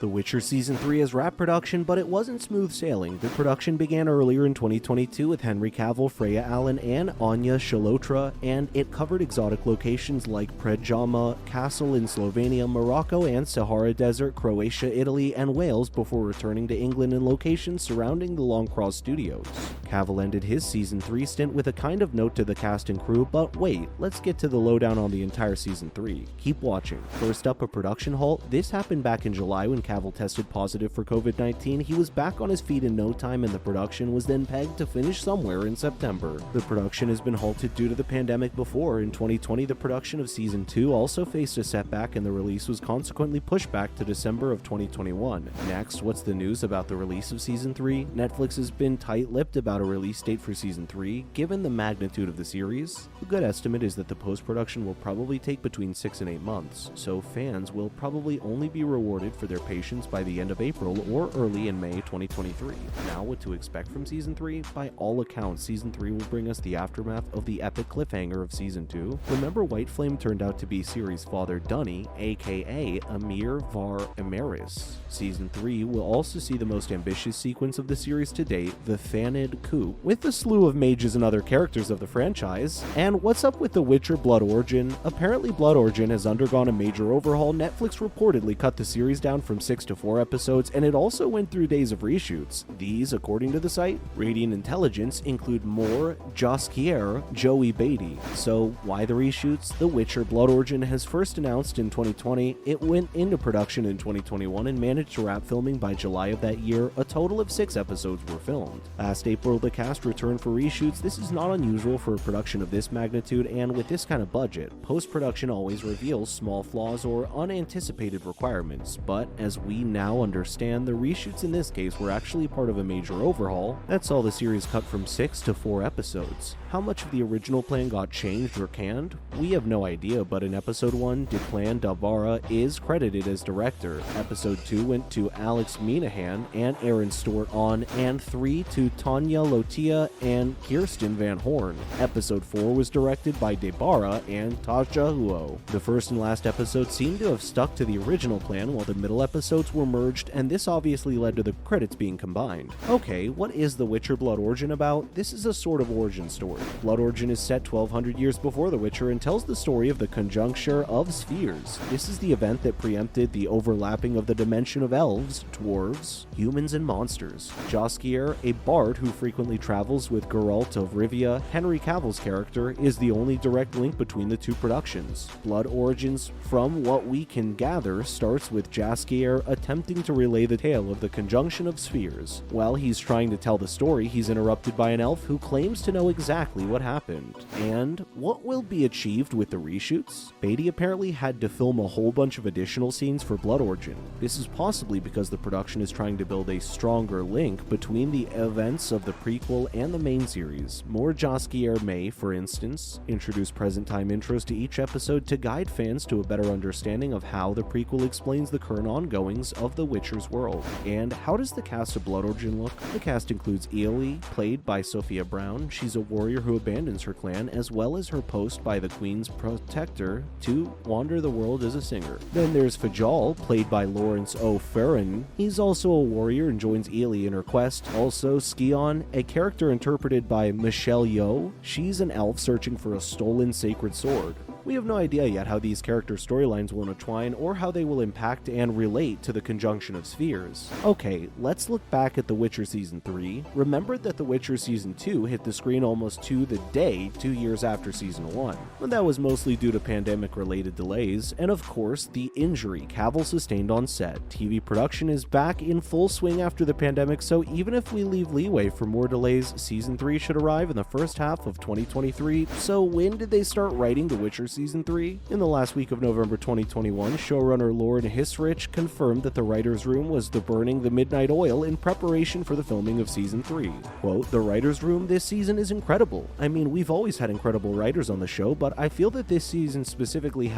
The Witcher Season 3 is wrapped production, but it wasn't smooth sailing. The production began earlier in 2022 with Henry Cavill, Freya Allan, and Anya Chalotra, and it covered exotic locations like Predjama Castle in Slovenia, Morocco, and Sahara Desert, Croatia, Italy, and Wales before returning to England and locations surrounding the Longcross studios. Cavill ended his Season 3 stint with a kind of note to the cast and crew, but wait, let's get to the lowdown on the entire Season 3. Keep watching. First up, a production halt. This happened back in July when Cavill tested positive for COVID-19. He was back on his feet in no time, and the production was then pegged to finish somewhere in September. The production has been halted due to the pandemic before. In 2020, the production of Season 2 also faced a setback, and the release was consequently pushed back to December of 2021. Next, what's the news about the release of Season 3? Netflix has been tight-lipped about a release date for Season 3, given the magnitude of the series. A good estimate is that the post-production will probably take between 6 and 8 months, so fans will probably only be rewarded for their patience by the end of April or early in May 2023. Now, what to expect from Season 3? By all accounts, Season 3 will bring us the aftermath of the epic cliffhanger of Season 2. Remember, White Flame turned out to be Ciri's father Dunny, aka Emir Var Emeris. Season 3 will also see the most ambitious sequence of the series to date, the Thanid Coup, with a slew of mages and other characters of the franchise. And what's up with The Witcher Blood Origin? Apparently Blood Origin has undergone a major overhaul. Netflix reportedly cut the series down from 6 to 4 episodes, and it also went through days of reshoots. These, according to the site, Redanian Intelligence, include Moore, Jaskier, Joey Beatty. So why the reshoots? The Witcher Blood Origin has first announced in 2020. It went into production in 2021 and managed to wrap filming by July of that year. A total of 6 episodes were filmed. Last April, the cast returned for reshoots. This is not unusual for a production of this magnitude, and with this kind of budget, post-production always reveals small flaws or unanticipated requirements, but as we now understand, the reshoots in this case were actually part of a major overhaul. That saw the series cut from 6 to 4 episodes. How much of the original plan got changed or canned? We have no idea, but in Episode 1, Declan Davara is credited as director. Episode 2 went to Alex Minahan and Aaron Stewart on, and 3 to Tanya Lotia and Kirsten Van Horn. Episode 4 was directed by Debara and Tasha Huo. The first and last episode seemed to have stuck to the original plan, while the middle episodes were merged, and this obviously led to the credits being combined. Okay, what is The Witcher Blood Origin about? This is a sort of origin story. Blood Origin is set 1200 years before The Witcher and tells the story of the conjuncture of spheres. This is the event that preempted the overlapping of the dimension of elves, dwarves, humans, and monsters. Jaskier, a bard who frequently travels with Geralt of Rivia, Henry Cavill's character, is the only direct link between the two productions. Blood Origins, from what we can gather, starts with Jaskier attempting to relay the tale of the conjunction of spheres. While he's trying to tell the story, he's interrupted by an elf who claims to know exactly what happened. And what will be achieved with the reshoots? Beatty apparently had to film a whole bunch of additional scenes for Blood Origin. This is possibly because the production is trying to build a stronger link between the events of the prequel and the main series. More Jaskier may, for instance, introduce present-time intros to each episode to guide fans to a better understanding of how the prequel explains the current ongoings of The Witcher's world. And how does the cast of Blood Origin look? The cast includes Eily, played by Sophia Brown. She's a warrior who abandons her clan, as well as her post by the Queen's protector to wander the world as a singer. Then there's Fajal, played by Lawrence O'Farron. He's also a warrior and joins Eily in her quest. Also, Skion, a character interpreted by Michelle Yeoh. She's an elf searching for a stolen sacred sword. We have no idea yet how these character storylines will intertwine or how they will impact and relate to the conjunction of spheres. Okay, let's look back at The Witcher Season 3. Remember that The Witcher Season 2 hit the screen almost to the day 2 years after Season 1. And that was mostly due to pandemic-related delays, and of course, the injury Cavill sustained on set. TV production is back in full swing after the pandemic, so even if we leave leeway for more delays, Season 3 should arrive in the first half of 2023. So when did they start writing The Witcher Season 3? In the last week of November 2021, showrunner Lauren Hisrich confirmed that the writer's room was burning the midnight oil in preparation for the filming of Season 3. Quote, "The writer's room this season is incredible. I mean, we've always had incredible writers on the show, but I feel that this season specifically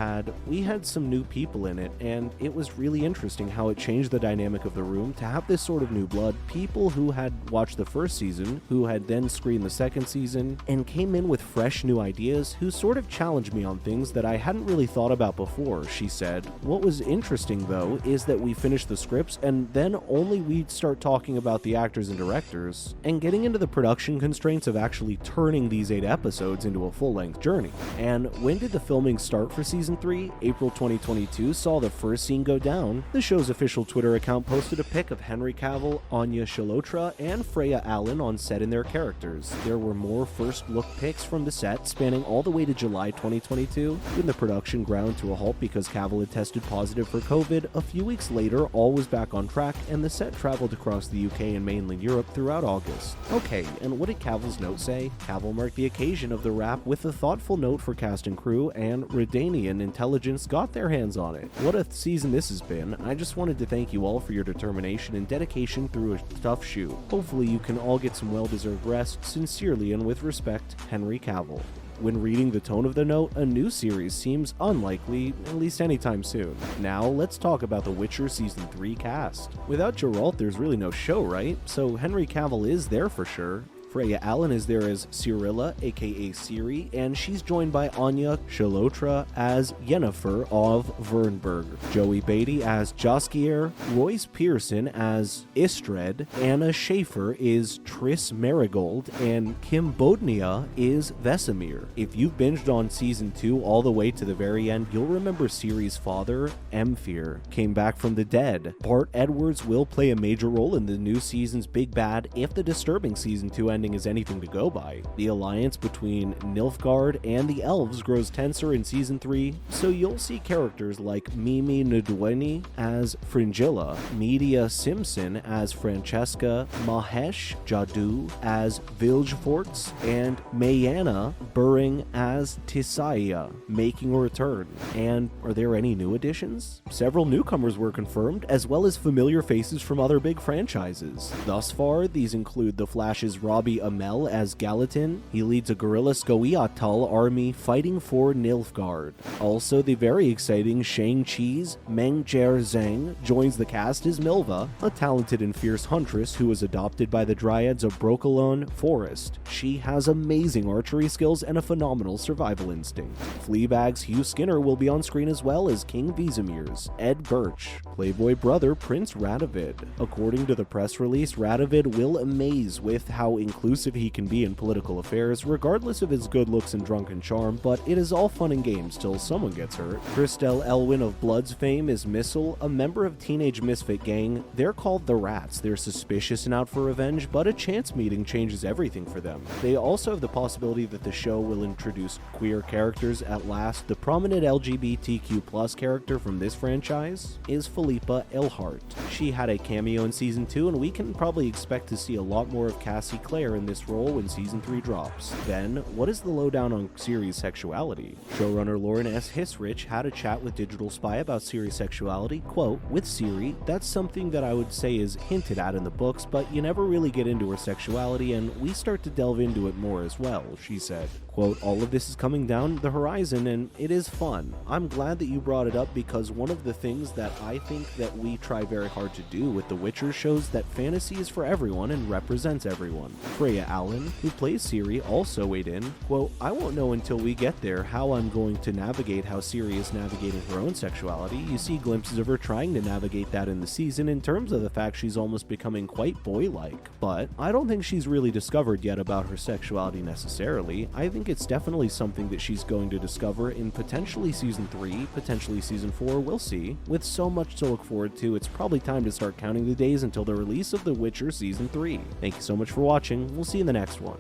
we had some new people in it, and it was really interesting how it changed the dynamic of the room to have this sort of new blood, people who had watched the first season, who had then screened the second season, and came in with fresh new ideas, who sort of challenged me on things that I hadn't really thought about before," she said. "What was interesting, though, is that we finished the scripts and then only we'd start talking about the actors and directors, and getting into the production constraints of actually turning these 8 episodes into a full-length journey. And when did the filming start for Season 3? April 2022 saw the first scene go down. The show's official Twitter account posted a pic of Henry Cavill, Anya Chalotra, and Freya Allan on set in their characters. There were more first-look pics from the set spanning all the way to July 2022, when the production ground to a halt because Cavill had tested positive for COVID. A few weeks later, all was back on track, and the set traveled across the UK and mainland Europe throughout August. Okay, and what did Cavill's note say? Cavill marked the occasion of the wrap with a thoughtful note for cast and crew, and Redanian Intelligence got their hands on it. What a season this has been. I just wanted to thank you all for your determination and dedication through a tough shoot. Hopefully you can all get some well-deserved rest. Sincerely and with respect, Henry Cavill." When reading the tone of the note, a new series seems unlikely, at least anytime soon. Now, let's talk about The Witcher Season 3 cast. Without Geralt, there's really no show, right? So Henry Cavill is there for sure. Freya Allan is there as Cyrilla, aka Ciri, and she's joined by Anya Chalotra as Yennefer of Vernberg, Joey Beatty as Jaskier, Royce Pearson as Istred, Anna Schaefer is Triss Marigold, and Kim Bodnia is Vesemir. If you've binged on Season 2 all the way to the very end, you'll remember Ciri's father, Emfir, came back from the dead. Bart Edwards will play a major role in the new season's big bad if the disturbing Season 2 ending is anything to go by. The alliance between Nilfgaard and the elves grows tenser in Season 3, so you'll see characters like Mimi Ndweni as Fringilla, Media Simpson as Francesca, Mahesh Jadoo as Vilgefortz, and Mayana Burring as Tisaya, making a return. And are there any new additions? Several newcomers were confirmed, as well as familiar faces from other big franchises. Thus far, these include The Flash's Robbie Amell as Gallatin. He leads a guerrilla Skoiatal army fighting for Nilfgaard. Also, the very exciting Shang-Chi's Meng Jer Zhang joins the cast as Milva, a talented and fierce huntress who was adopted by the Dryads of Brokilon Forest. She has amazing archery skills and a phenomenal survival instinct. Fleabag's Hugh Skinner will be on screen as well as King Vesemir's Ed Birch, Playboy brother Prince Radovid. According to the press release, Radovid will amaze with how inclusive he can be in political affairs, regardless of his good looks and drunken charm, but it is all fun and games till someone gets hurt. Christelle Elwyn of Blood's fame is Missile, a member of Teenage Misfit Gang. They're called the Rats. They're suspicious and out for revenge, but a chance meeting changes everything for them. They also have the possibility that the show will introduce queer characters at last. The prominent LGBTQ+ character from this franchise is Philippa Eilhart. She had a cameo in Season 2, and we can probably expect to see a lot more of Cassie Clare in this role when Season 3 drops. Then, what is the lowdown on Ciri's sexuality? Showrunner Lauren S. Hissrich had a chat with Digital Spy about Ciri's sexuality. Quote, "With Ciri, that's something that I would say is hinted at in the books, but you never really get into her sexuality, and we start to delve into it more as well," she said. Quote, "All of this is coming down the horizon, and it is fun. I'm glad that you brought it up because one of the things that I think that we try very hard to do with The Witcher shows that fantasy is for everyone and represents everyone." Freya Allan, who plays Ciri, also weighed in. Quote, "I won't know until we get there how I'm going to navigate how Ciri is navigating her own sexuality. You see glimpses of her trying to navigate that in the season in terms of the fact she's almost becoming quite boy-like. But I don't think she's really discovered yet about her sexuality necessarily. I think it's definitely something that she's going to discover in potentially Season 3, potentially Season 4, we'll see. With so much to look forward to, it's probably time to start counting the days until the release of The Witcher Season 3. Thank you so much for watching. We'll see you in the next one.